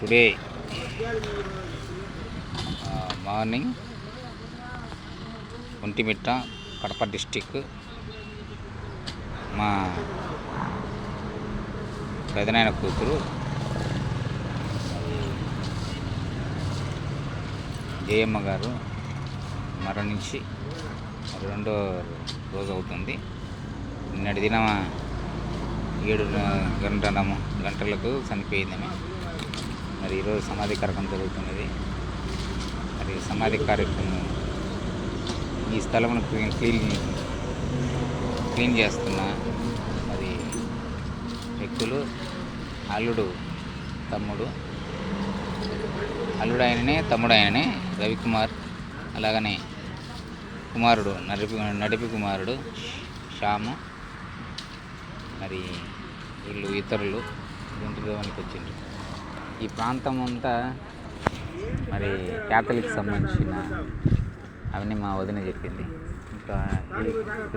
Today morning Vontimitta Kadapa district మా పెదనాయన కూతురు జయమ్మ గారు మరణించి రెండో రోజు అవుతుంది. నిన్నటి దినం 7 గంటలకు చనిపోయిందని. మరి ఈరోజు సమాధి కార్యక్రమం జరుగుతున్నది. మరి సమాధి కార్యక్రమం ఈ స్థలం క్లీన్ చేస్తున్న మరి వ్యక్తులు అల్లుడు ఆయననే, తమ్ముడు ఆయననే రవికుమార్, అలాగనే కుమారుడు నడిపి కుమారుడు శ్యాము. మరి వీళ్ళు ఇతరులు గుంటూరులోనికి వచ్చిండ్రు. ఈ ప్రాంతం అంతా మరి క్యాథలిక్ సంబంధించిన అవన్నీ మా వదిన చెప్పింది. ఇంకా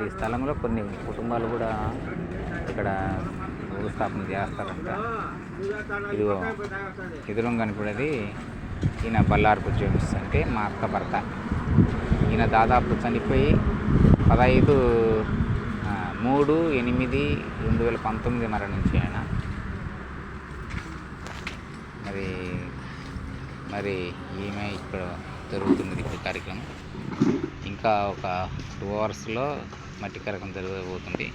ఈ స్థలంలో కొన్ని కుటుంబాలు కూడా ఇక్కడ భూస్థాపన చేస్తారంట. ఇదిగో ఎదురుగా కనపడేది ఈయన బల్లారపు జేమ్స్, అంటే మా అక్క భర్త. ఈయన దాదాపు చనిపోయి 15/3/2019 మరణించి ఆయన. మరి ఈమె ఇక్కడ జరుగుతున్నది ఇప్పుడు కార్యక్రమం. ఇంకా ఒక 2 అవర్స్లో మట్టి కార్యక్రమం జరగబోతుంది.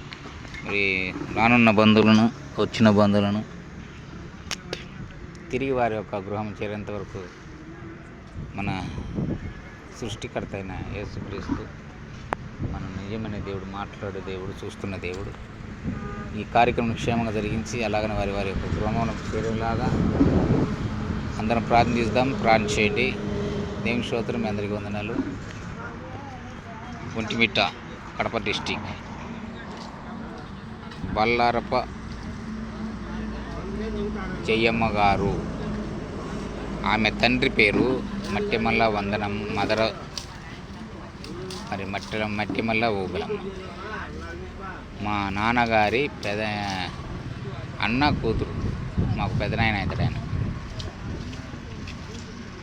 మరి రానున్న బంధువులను, వచ్చిన బంధువులను తిరిగి వారి యొక్క గృహం చేరేంత వరకు మన సృష్టికర్త అయిన యేసుక్రీస్తు, మన నిజమైన దేవుడు, మాట్లాడే దేవుడు, చూస్తున్న దేవుడు ఈ కార్యక్రమం క్షేమంగా జరిగించి అలాగనే వారి యొక్క గృహంలో చేరేలాగా అందరం ప్రార్థిద్దాం. ప్రార్థన చేయండి. దేవుని స్తోత్రం. మీ అందరికీ వందనాలు. ఒంటిమిట్ట కడప డిస్టిక్ బల్లారప జయమ్మ గారు, ఆమె తండ్రి పేరు మట్టిమల్ల వందనం మదర, మరి మట్టిమల్ల ఊబలమ్మ. మా నాన్నగారి అన్న కూతురు, మాకు పెదనాయన అవుతాడు ఆయన.